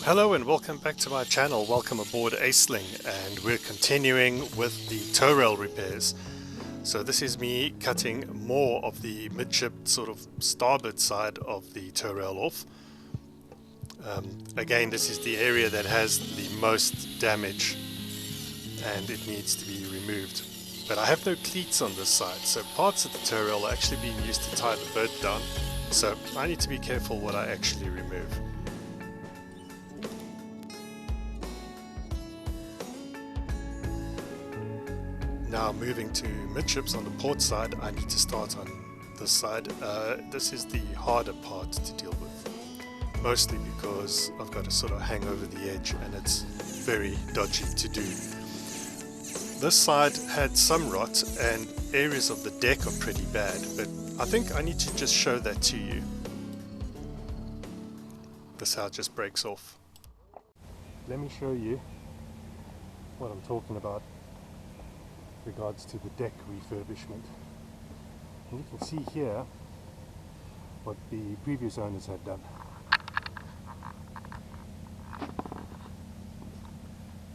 Hello and welcome back to my channel. Welcome aboard Aceling, and we're continuing with the tow rail repairs. So this is me cutting more of the midship sort of starboard side of the tow rail off. Again, this is the area that has the most damage and it needs to be removed. But I have no cleats on this side, so parts of the tow rail are actually being used to tie the boat down. So I need to be careful what I actually remove. Now moving to midships on the port side, I need to start on this side. This is the harder part to deal with, mostly because I've got to sort of hang over the edge and it's very dodgy to do. This side had some rot and areas of the deck are pretty bad, but I think I need to just show that to you. This how it just breaks off. Let me show you what I'm talking about regards to the deck refurbishment. And you can see here what the previous owners had done.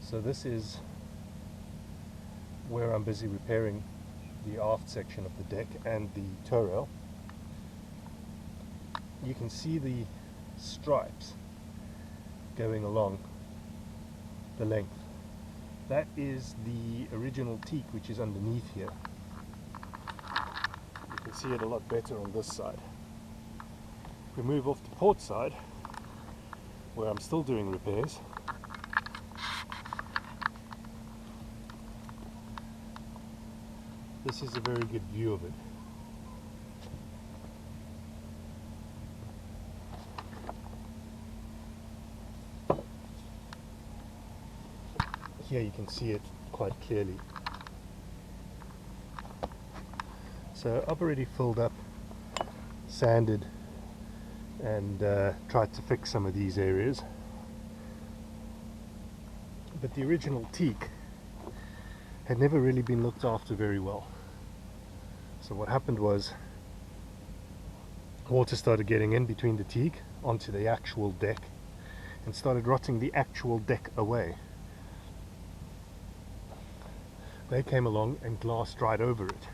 So this is where I'm busy repairing the aft section of the deck and the tow rail. You can see the stripes going along the length. That is the original teak which is underneath here. You can see it a lot better on this side. If we move off the port side, where I'm still doing repairs, this is a very good view of it. Here you can see it quite clearly. So I've already filled up, sanded and tried to fix some of these areas. But the original teak had never really been looked after very well. So what happened was water started getting in between the teak onto the actual deck and started rotting the actual deck away. They came along and glassed right over it.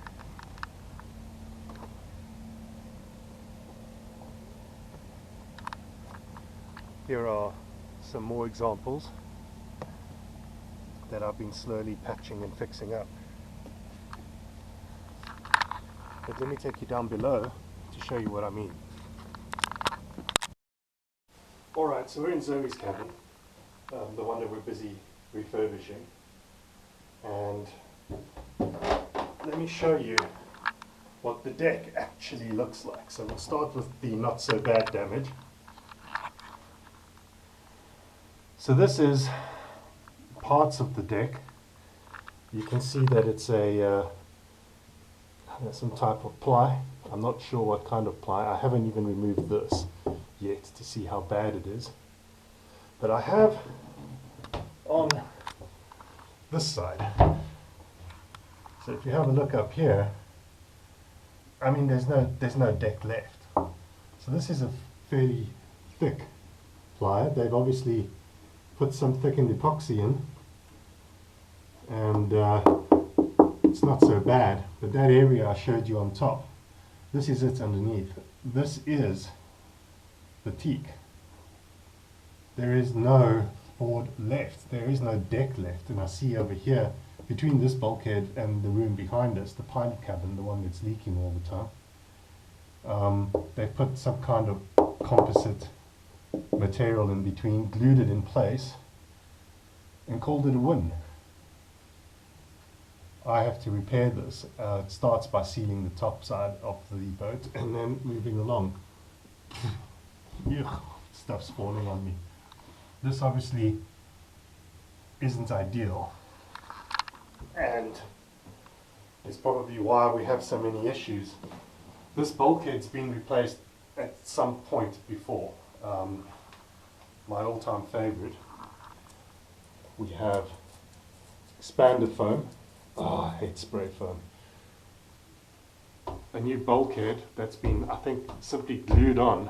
Here are some more examples that I've been slowly patching and fixing up. But let me take you down below to show you what I mean. Alright, so we're in Zoe's cabin, the one that we're busy refurbishing. And let me show you what the deck actually looks like. So we'll start with the not so bad damage. So this is parts of the deck. You can see that it's a some type of ply. I'm not sure what kind of ply. I haven't even removed this yet to see how bad it is. But I have on this side. So if you have a look up here, I mean there's no deck left. So this is a fairly thick ply. They've obviously put some thickened epoxy in, and it's not so bad. But that area I showed you on top, this is it underneath. This is the teak. There is no board left. There is no deck left. And I see over here, between this bulkhead and the room behind us, the pilot cabin, the one that's leaking all the time, they put some kind of composite material in between, glued it in place, and called it a win. I have to repair this. It starts by sealing the top side of the boat and then moving along. Yuck, stuff's falling on me. This obviously isn't ideal, and it's probably why we have so many issues. This bulkhead's been replaced at some point before. My all-time favorite. We have expanded foam. Oh, I hate spray foam. A new bulkhead that's been, I think, simply glued on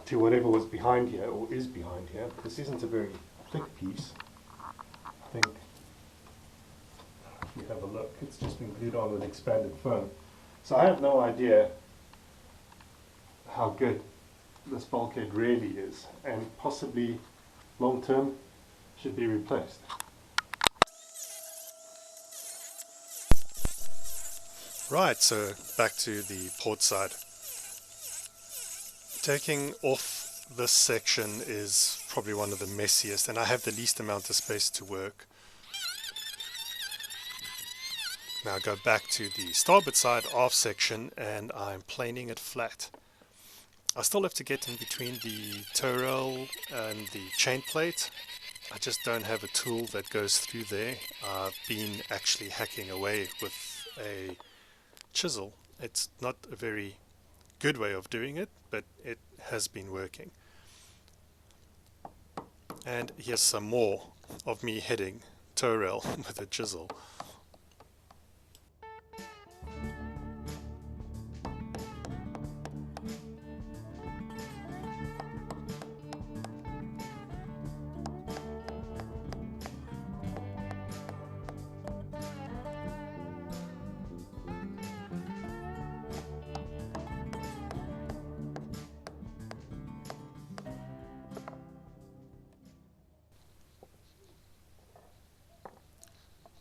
to whatever was behind here, or is behind here. This isn't a very thick piece. I think if you have a look, it's just been glued on with expanded foam. So I have no idea how good this bulkhead really is, and possibly long term should be replaced. Right, so back to the port side. Taking off this section is probably one of the messiest, and I have the least amount of space to work. Now go back to the starboard side aft section, and I'm planing it flat. I still have to get in between the tow rail and the chain plate. I just don't have a tool that goes through there. I've been actually hacking away with a chisel. It's not a very good way of doing it, but it has been working. And here's some more of me hitting tow rail with a chisel.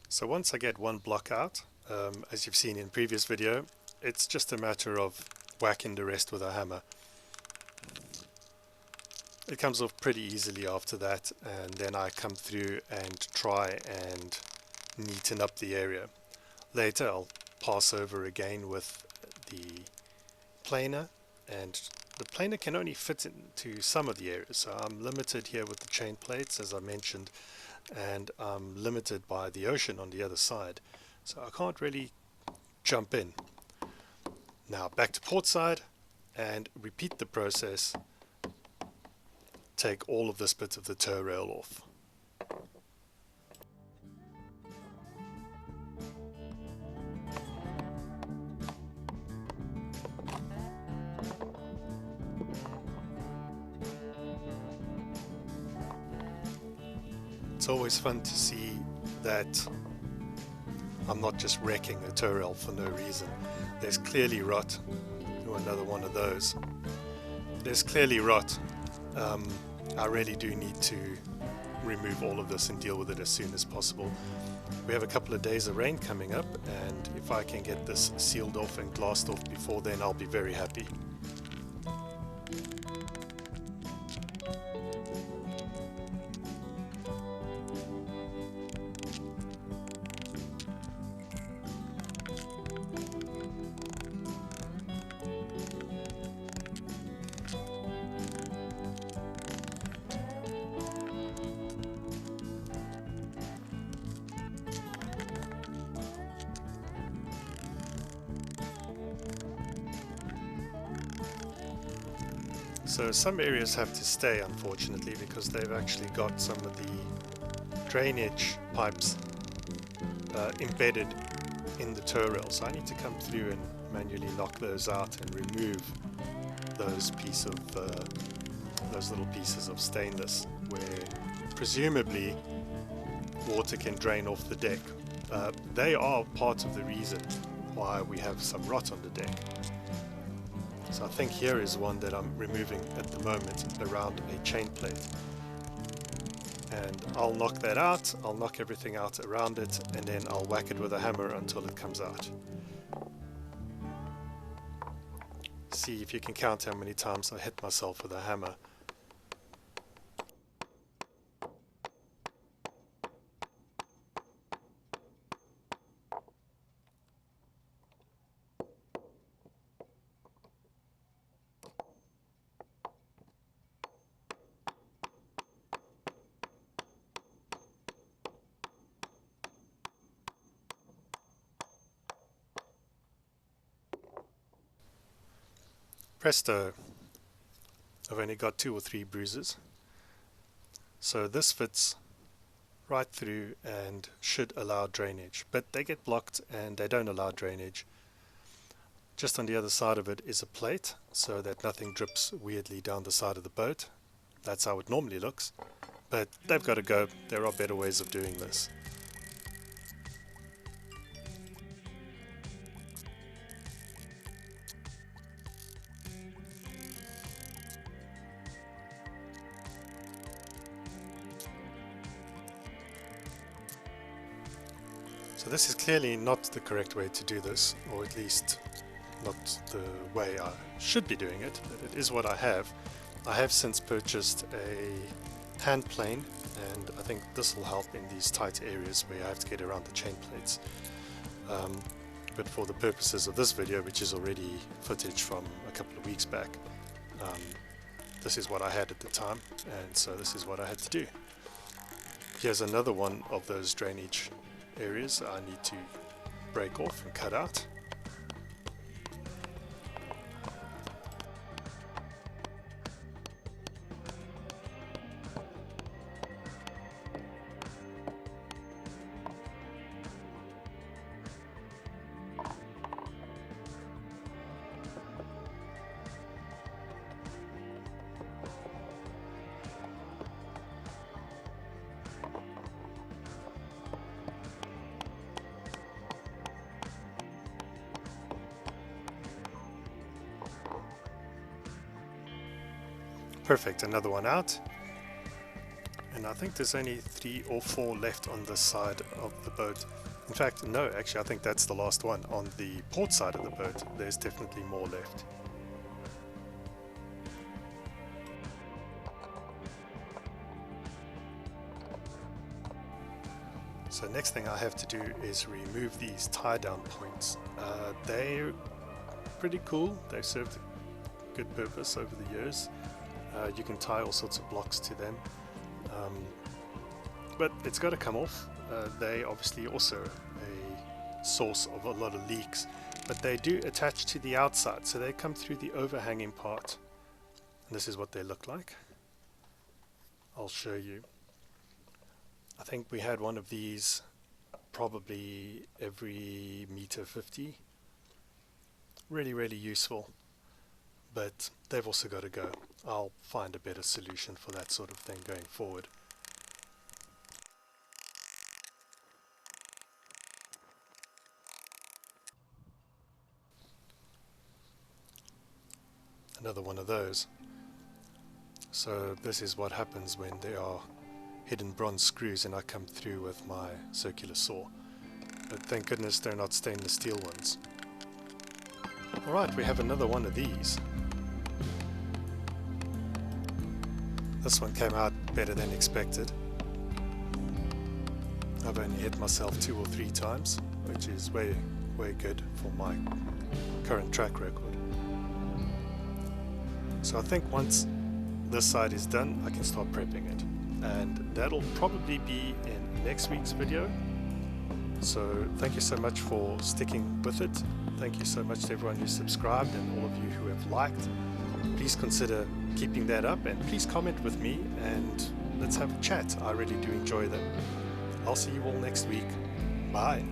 So once I get one block out, as you've seen in previous video, it's just a matter of whacking the rest with a hammer. It comes off pretty easily after that, and then I come through and try and neaten up the area. Later I'll pass over again with the planer, and the planer can only fit into some of the areas, so I'm limited here with the chain plates, as I mentioned, and I'm limited by the ocean on the other side, so I can't really jump in. Now back to port side and repeat the process. Take all of this bit of the tow rail off. It's always fun to see that I'm not just wrecking the tow rail for no reason. There's clearly rot. Oh, another one of those. There's clearly rot. I really do need to remove all of this and deal with it as soon as possible. We have a couple of days of rain coming up, and if I can get this sealed off and glassed off before then, I'll be very happy. So some areas have to stay, unfortunately, because they've actually got some of the drainage pipes embedded in the tow rail. So I need to come through and manually knock those out and remove those little pieces of stainless, where presumably water can drain off the deck. They are part of the reason why we have some rot on the deck. So I think here is one that I'm removing at the moment around a chain plate. And I'll knock that out, I'll knock everything out around it, and then I'll whack it with a hammer until it comes out. See if you can count how many times I hit myself with a hammer. Presto, I've only got 2 or 3 bruises, so this fits right through and should allow drainage, but they get blocked and they don't allow drainage. Just on the other side of it is a plate so that nothing drips weirdly down the side of the boat. That's how it normally looks, but they've got to go. There are better ways of doing this. So this is clearly not the correct way to do this, or at least not the way I should be doing it, but it is what I have. I have since purchased a hand plane, and I think this will help in these tight areas where I have to get around the chain plates. But for the purposes of this video, which is already footage from a couple of weeks back, this is what I had at the time, and so this is what I had to do. Here's another one of those drainage areas I need to break off and cut out. Perfect, another one out, and I think there's only 3 or 4 left on this side of the boat. In fact, no, actually I think that's the last one. On the port side of the boat there's definitely more left. So next thing I have to do is remove these tie down points. They're pretty cool, they've served a good purpose over the years. You can tie all sorts of blocks to them, but it's got to come off. They obviously also a source of a lot of leaks, but they do attach to the outside, so they come through the overhanging part. And this is what they look like. I'll show you. I think we had one of these probably every meter 50. Really useful. But they've also got to go. I'll find a better solution for that sort of thing going forward. Another one of those. So this is what happens when there are hidden bronze screws and I come through with my circular saw. But thank goodness they're not stainless steel ones. Alright, we have another one of these. This one came out better than expected. I've only hit myself 2 or 3 times, which is way good for my current track record. So I think once this side is done, I can start prepping it. And that'll probably be in next week's video. So thank you so much for sticking with it. Thank you so much to everyone who subscribed and all of you who have liked. Please consider keeping that up, and please comment with me and let's have a chat. I really do enjoy them. I'll see you all next week. Bye.